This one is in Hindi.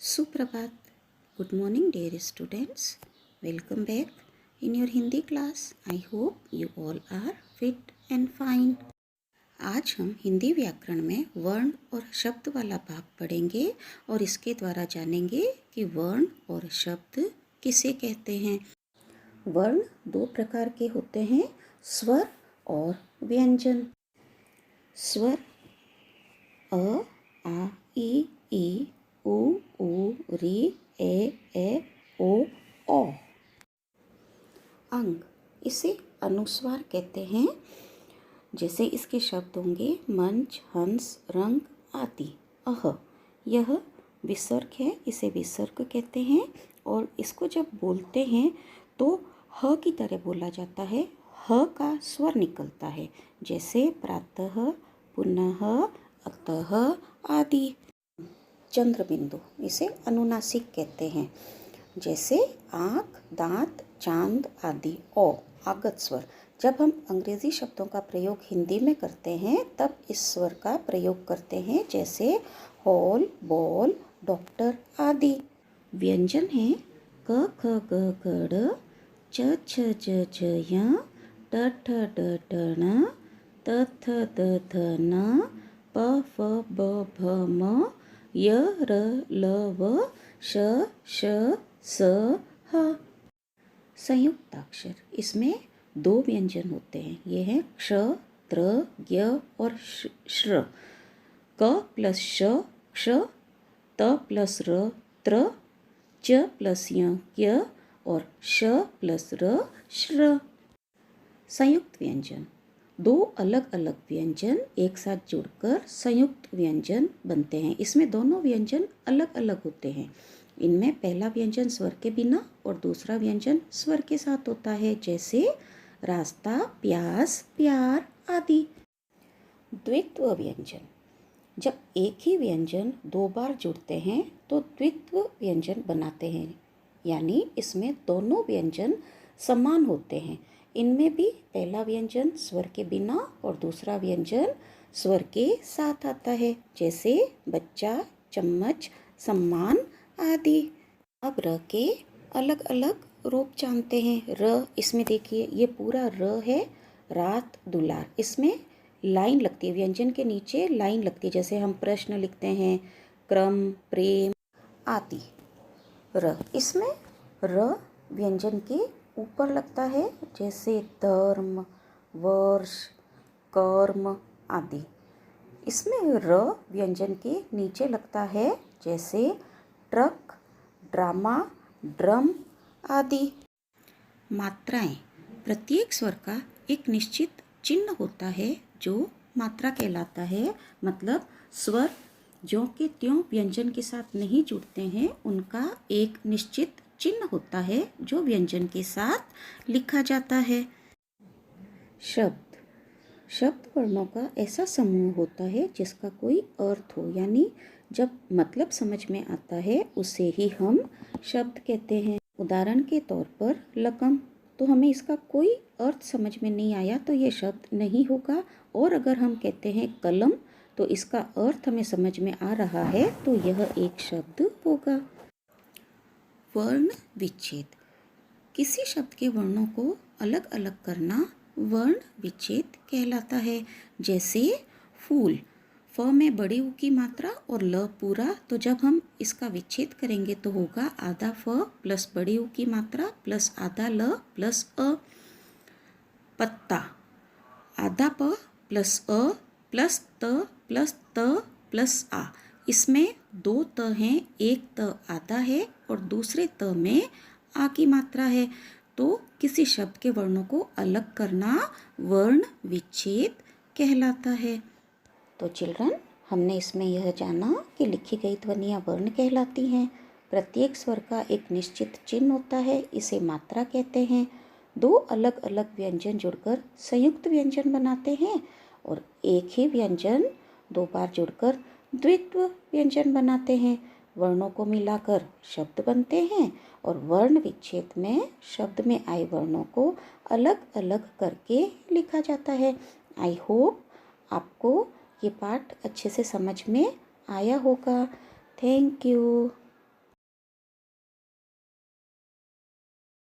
Suprabhat. Good morning, dear students. Welcome back in your Hindi class. I hope you all are fit and fine. आज हम हिंदी व्याकरण में वर्ण और शब्द वाला भाग पढ़ेंगे और इसके द्वारा जानेंगे कि वर्ण और शब्द किसे कहते हैं। वर्ण दो प्रकार के होते हैं, स्वर और व्यंजन। स्वर अ, आ, ई, उ, री, ए, ओ, औ। अंग, इसे अनुस्वार कहते हैं। जैसे इसके शब्द होंगे मंच, हंस, रंग आदि। अह, यह विसर्ग है, इसे विसर्ग कहते हैं और इसको जब बोलते हैं तो ह की तरह बोला जाता है। ह का स्वर निकलता है, जैसे प्रातः, पुनः, अतः आदि। चंद्र बिंदु, इसे अनुनासिक कहते हैं, जैसे आँख, दांत, चांद आदि। ओ, आगत स्वर, जब हम अंग्रेजी शब्दों का प्रयोग हिंदी में करते हैं तब इस स्वर का प्रयोग करते हैं, जैसे हॉल, बॉल, डॉक्टर आदि। व्यंजन है क, ख, ग, घ, ड़, च, छ, ज, झ, य, ट, ठ, ड, ढ, ण, त, थ, द, ध, न, प, फ, ब, भ, म, य, र, ल, व, श, श, स, ह। संयुक्ताक्षर, इसमें दो व्यंजन होते हैं। ये हैं क्ष, त्र, ज्ञ और श्र। क प्लस श क्ष, त प्लस र त्र, च प्लस य ज्ञ और श प्लस र श्र। संयुक्त व्यंजन, दो अलग अलग व्यंजन एक साथ जुड़कर संयुक्त व्यंजन बनते हैं। इसमें दोनों व्यंजन अलग अलग होते हैं। इनमें पहला व्यंजन स्वर के बिना और दूसरा व्यंजन स्वर के साथ होता है, जैसे रास्ता, प्यास, प्यार आदि। द्वित्व व्यंजन, जब एक ही व्यंजन दो बार जुड़ते हैं तो द्वित्व व्यंजन बनाते हैं, यानी इसमें दोनों व्यंजन समान होते हैं। इनमें भी पहला व्यंजन स्वर के बिना और दूसरा व्यंजन स्वर के साथ आता है, जैसे बच्चा, चम्मच, सम्मान आदि। अब र के अलग अलग रूप जानते हैं। र, इसमें देखिए ये पूरा र है, रात, दुलार। इसमें लाइन लगती है, व्यंजन के नीचे लाइन लगती है, जैसे हम प्रश्न लिखते हैं, क्रम, प्रेम आदि। र, इसमें र व्यंजन के ऊपर लगता है, जैसे धर्म, वर्ष, कर्म आदि। इसमें र व्यंजन के नीचे लगता है, जैसे ट्रक, ड्रामा, ड्रम आदि। मात्राएं, प्रत्येक स्वर का एक निश्चित चिन्ह होता है जो मात्रा कहलाता है। मतलब स्वर ज्यों के त्यों व्यंजन के साथ नहीं जुड़ते हैं, उनका एक निश्चित चिन्ह होता है जो व्यंजन के साथ लिखा जाता है। शब्द, शब्द वर्णों का ऐसा समूह होता है जिसका कोई अर्थ हो, यानी जब मतलब समझ में आता है उसे ही हम शब्द कहते हैं। उदाहरण के तौर पर लकम, तो हमें इसका कोई अर्थ समझ में नहीं आया तो ये शब्द नहीं होगा। और अगर हम कहते हैं कलम, तो इसका अर्थ हमें समझ में आ रहा है तो यह एक शब्द होगा। वर्ण विच्छेद, किसी शब्द के वर्णों को अलग अलग करना वर्ण विच्छेद कहलाता है। जैसे फूल, फ में बड़ी ऊ की मात्रा और ल पूरा, तो जब हम इसका विच्छेद करेंगे तो होगा आधा फ प्लस बड़ी ऊ की मात्रा प्लस आधा ल प्लस अ। पत्ता, आधा प प्लस अ प्लस त प्लस त प्लस आ। इसमें दो त हैं, एक त आधा है और दूसरे त में आ की मात्रा है, तो किसी शब्द के वर्णों को अलग करना वर्ण विच्छेद कहलाता है। तो चिल्ड्रन, हमने इसमें यह जाना कि लिखी गई ध्वनियाँ वर्ण कहलाती हैं। प्रत्येक स्वर का एक निश्चित चिन्ह होता है, इसे मात्रा कहते हैं। दो अलग अलग व्यंजन जुड़कर संयुक्त व्यंजन बनाते हैं और एक ही व्यंजन दो बार जुड़कर द्वित्व व्यंजन बनाते हैं। वर्णों को मिलाकर शब्द बनते हैं और वर्ण विच्छेद में शब्द में आए वर्णों को अलग अलग करके लिखा जाता है। आई होप आपको ये पाठ अच्छे से समझ में आया होगा। Thank you.